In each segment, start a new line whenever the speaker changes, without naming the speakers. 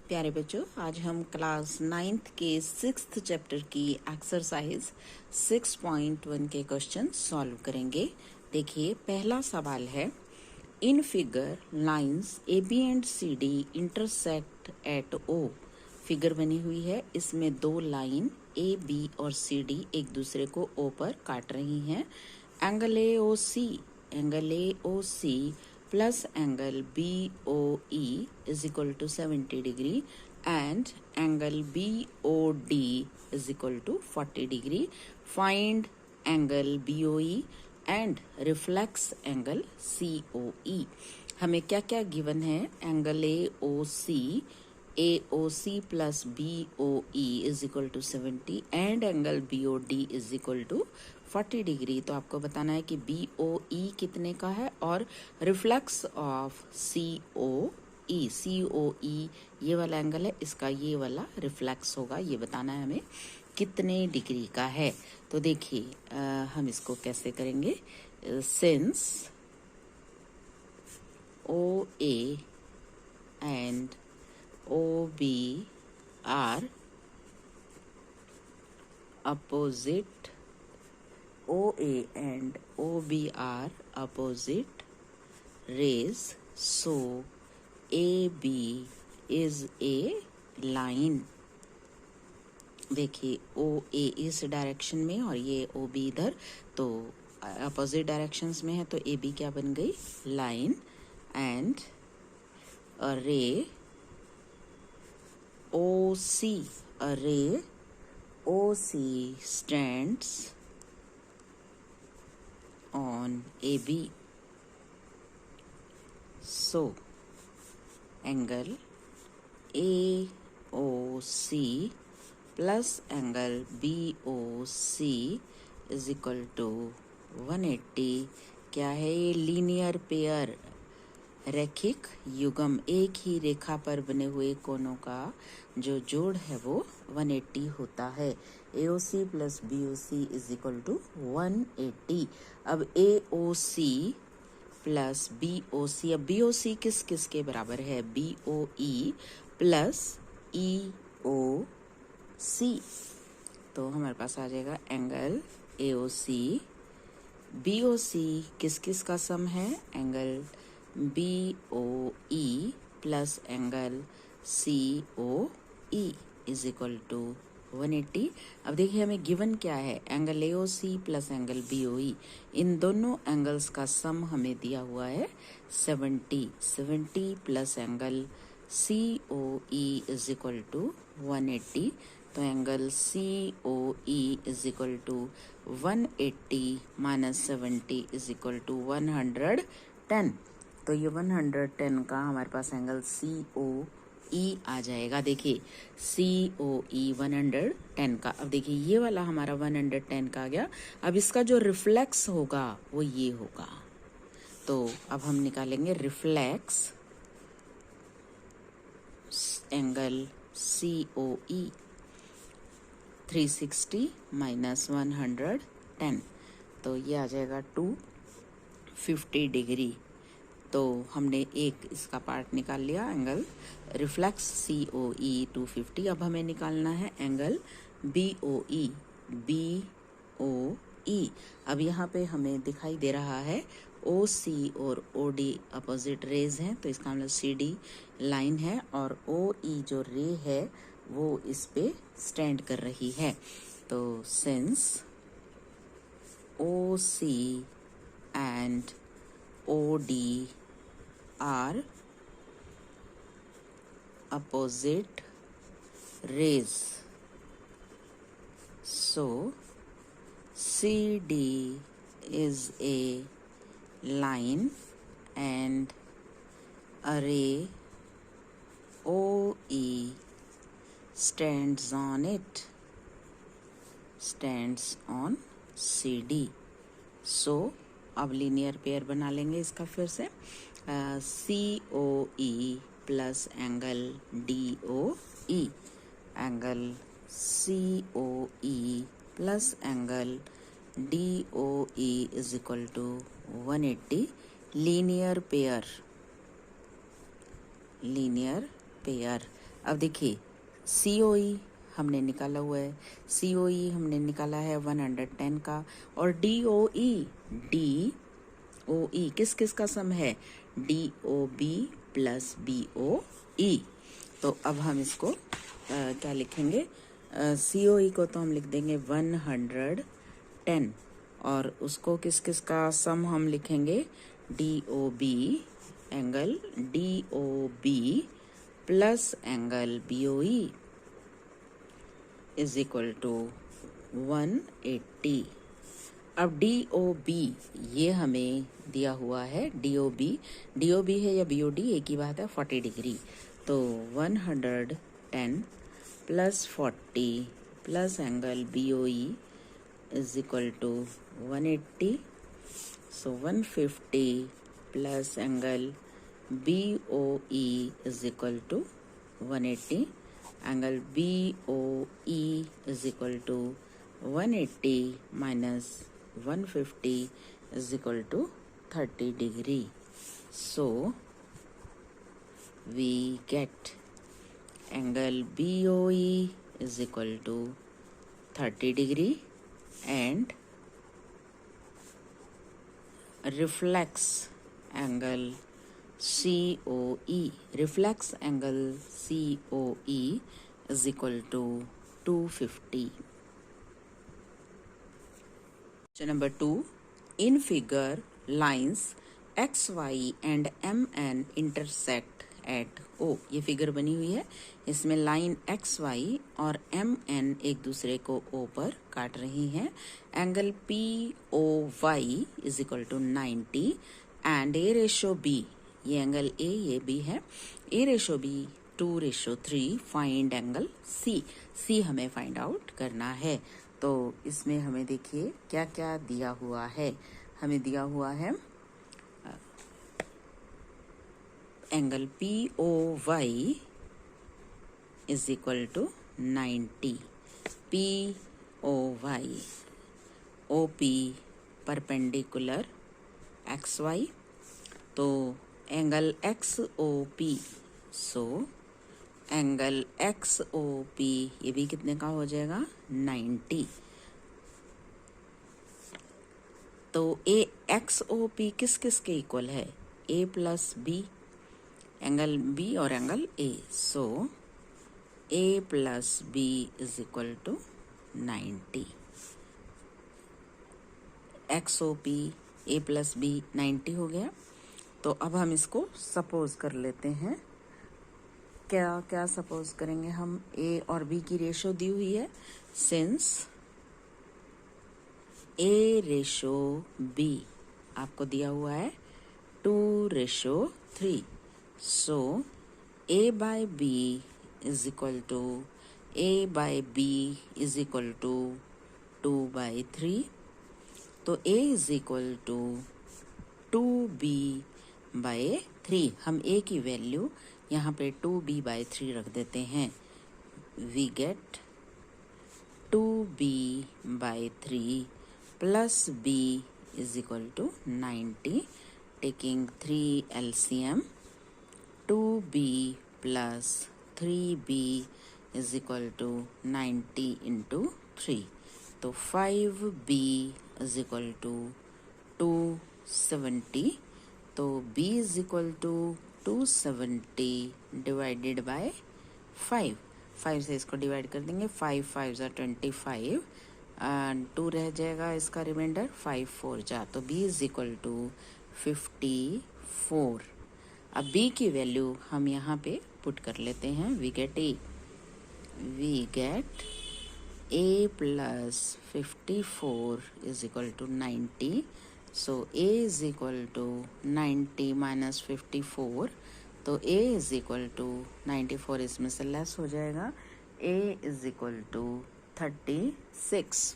प्यारे बच्चों, आज हम क्लास 9th के 6th चैप्टर की एक्सरसाइज 6.1 के क्वेश्चन सॉल्व करेंगे। देखिए, पहला सवाल है, in figure lines A B and C D intersect at O. Figure बनी हुई है, इसमें दो लाइन ए बी और सी डी एक दूसरे को ओ पर काट रही हैं। Angle A O C plus angle BOE is equal to 70 degree and angle BOD is equal to 40 degree. Find angle BOE and reflex angle COE. हमें क्या क्या गिवन है? Angle AOC plus BOE is equal to 70 and angle BOD is equal to 40 degree. तो आपको बताना है कि BOE कितने का है और रिफ्लेक्स ऑफ COE ये वाला एंगल है, इसका ये वाला रिफ्लेक्स होगा, ये बताना है हमें कितने डिग्री का है। तो देखिए हम इसको कैसे करेंगे। Since OA and OB are opposite, OA and OB are opposite rays, so AB is a line। देखिए, OA इस डायरेक्शन में और ये OB इधर, तो अपोजिट डायरेक्शंस में है, तो AB क्या बन गई? Line. And a ray OC stands on AB, so angle AOC plus angle BOC is equal to 180। क्या है ये? लीनियर पेयर, रैखिक युग्म। एक ही रेखा पर बने हुए कोणों का जो जोड़ है वो 180 होता है। AOC plus BOC is equal to 180। अब AOC प्लस BOC, अब BOC किस किस के बराबर है? BOE plus EOC। तो हमारे पास आ जाएगा एंगल AOC। BOC किस किस का सम है? Angle BOE plus angle COE is equal to 180। अब देखिए हमें गिवन क्या है? Angle AOC plus angle BOE, इन दोनों एंगल्स का सम हमें दिया हुआ है 70 plus angle COE is equal to 180। तो angle COE is equal to 180 minus 70 is equal to 110। तो ये 110 का हमारे पास एंगल COE आ जाएगा। देखिए COE 110 का। अब देखिए ये वाला हमारा 110 का आ गया। अब इसका जो रिफ्लेक्स होगा वो ये होगा। तो अब हम निकालेंगे रिफ्लेक्स एंगल COE। 360 माइनस 110, तो ये आ जाएगा 250 डिग्री। तो हमने एक इसका पार्ट निकाल लिया, एंगल रिफ्लेक्स COE 250। अब हमें निकालना है एंगल BOE। अब यहाँ पे हमें दिखाई दे रहा है OC और OD अपोजिट रेज हैं, तो इसका मतलब CD लाइन है और OE जो रे है वो इस पे स्टैंड कर रही है। तो since OC and OD are opposite rays, so CD is a line and a ray OE stands on CD। so अब लीनियर पेयर बना लेंगे इसका फिर से। COE plus angle DOE, angle COE plus angle DOE is equal to 180। Linear pair अब देखिए COE हमने निकाला हुआ है, COE हमने निकाला है 110 का, और DOE किस किस का सम है, DOB प्लस BOE। तो अब हम इसको क्या लिखेंगे, COE को तो हम लिख देंगे 110, और उसको किस किस का सम हम लिखेंगे, DOB angle DOB plus angle BOE is equal to 180। अब DOB ये हमें दिया हुआ है, DOB है या BOD एक ही बात है, 40 डिग्री। तो 110 plus 40 plus angle BOE is equal to 180। So 150 plus angle BOE is equal to 180. Angle BOE is equal to 180 minus 150 is equal to 30 degree. So we get angle BOE is equal to 30 degree and reflex angle COE is equal to 250. Question number 2. In figure, lines XY and MN intersect at O. ये figure बनी हुई है, इसमें line XY और MN एक दूसरे को O पर काट रही हैं। Angle POY is equal to 90 and A/B, ये एंगल A ये B है, A/B 2/3, फाइंड एंगल C हमें फाइंड आउट करना है। तो इसमें हमें देखिए क्या क्या दिया हुआ है, हमें दिया हुआ है angle POY is equal to 90, POY OP perpendicular XY, तो angle XOP, so angle XOP ये भी कितने का हो जाएगा, 90। तो XOP किस किस के इक्वल है, A plus B, angle B और angle A, so A plus B is equal to 90। XOP A plus B 90 हो गया। तो अब हम इसको सपोज कर लेते हैं, क्या क्या सपोज करेंगे हम, A और B की रेशो दी हुई है, सिंस A/B आपको दिया हुआ है 2/3, so A/B is equal to A/B is equal to 2/3, तो A is equal to 2B/3, हम A की वैल्यू यहाँ पे 2B/3 रख देते हैं। We get 2B/3 plus B is equal to 90, taking 3 LCM, 2B plus 3B is equal to 90 into 3, तो 5B is equal to 270, तो B is equal to 270 divided by 5 से इसको डिवाइड कर देंगे, 5 5 25, 2 रह जाएगा इसका रिमाइंडर, 5 4 जा, तो B इज इक्वल टू 54। अब B की वैल्यू हम यहाँ पे पुट कर लेते हैं, we get A plus 54 is equal to 90, so A is equal to 90 minus 54, तो A इज इक्वल टू 94 इसमें से लेस हो जाएगा, A इज इक्वल टू 36।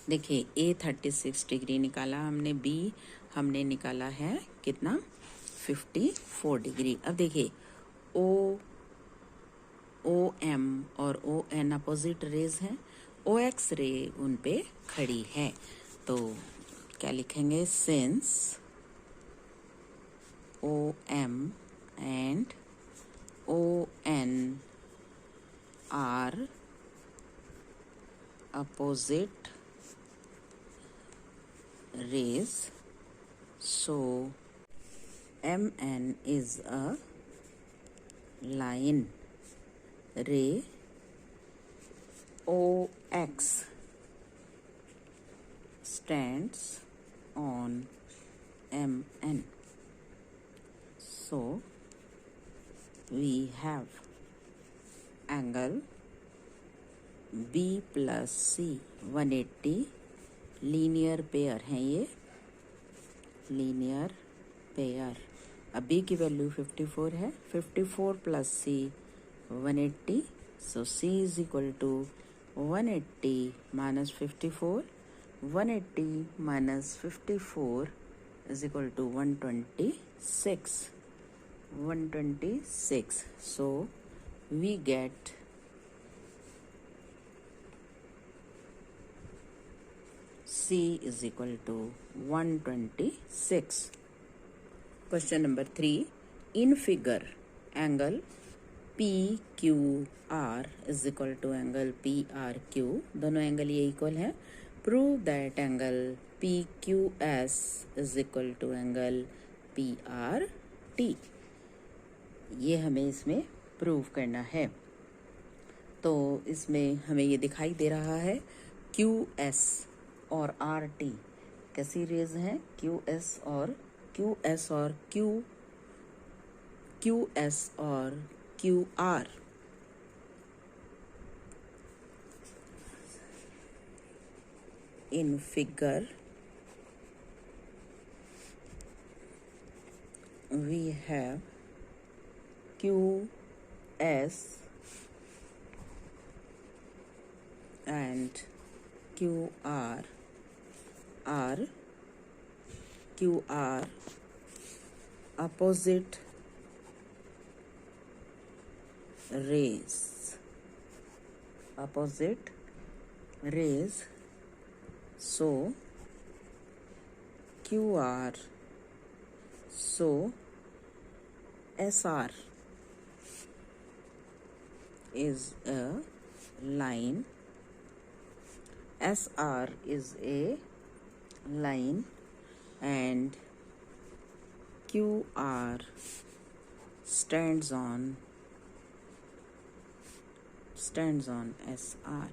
देखिए A 36 डिग्री निकाला हमने, B हमने निकाला है कितना, 54 डिग्री। अब देखिए OM और ON अपोजिट रेज हैं, OX रे उन पे खड़ी है, तो क्या लिखेंगे, since OM and opposite rays. So MN is a line. Ray OX stands on MN. So we have angle B plus C 180. Linear pair हैं ये, लीनियर पेयर. अब B की वैल्यू 54 है. 54 plus C 180. So C is equal to 180 minus 54. 180 minus 54 is equal to 126. 126. So we get C is equal to 126. Question number 3. In figure, angle PQR is equal to angle PRQ. दोनों angle ये equal है. Prove that angle PQS is equal to angle PRT. ये हमें इसमें prove करना है. तो इसमें हमें ये दिखाई दे रहा है QS और RT कैसी रेज हैं. QS और QR. In figure we have QS and QR opposite rays. So QR, so SR is a line. SR is a line and QR stands on SR.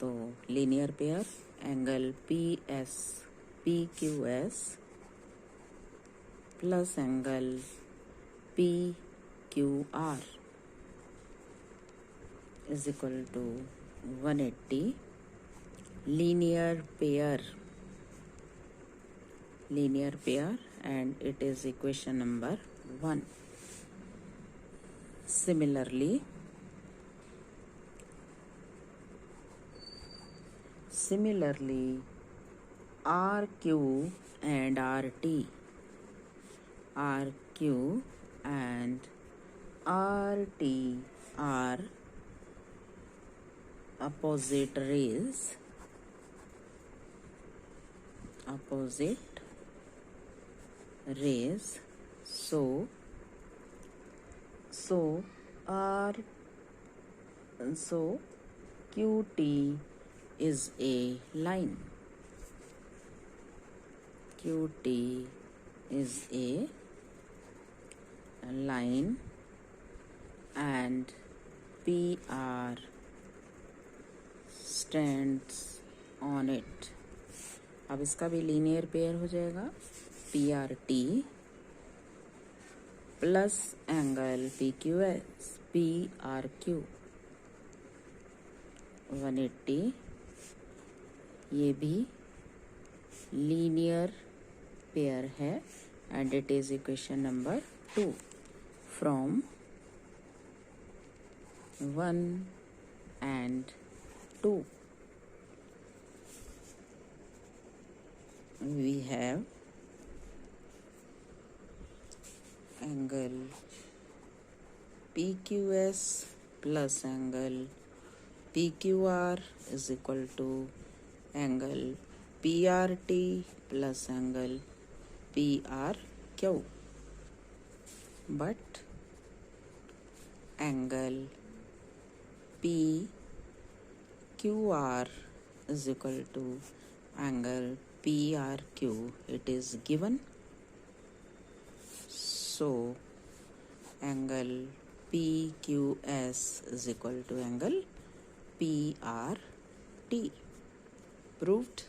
तो linear pair angle PQS plus angle PQR is equal to 180. linear pair and it is equation number 1. Similarly RQ and RT are opposite rays. So QT is a line. QT is a line and PR stands on it. अब इसका भी linear pair हो जाएगा. PRT plus angle PRQ 180. ये भी linear pair है and it is equation number 2. From 1 and 2 we have angle PQS plus angle PQR is equal to angle PRT plus angle PRQ. But angle QR is equal to angle PRQ. It is given. So angle PQS is equal to angle PRT. Proved.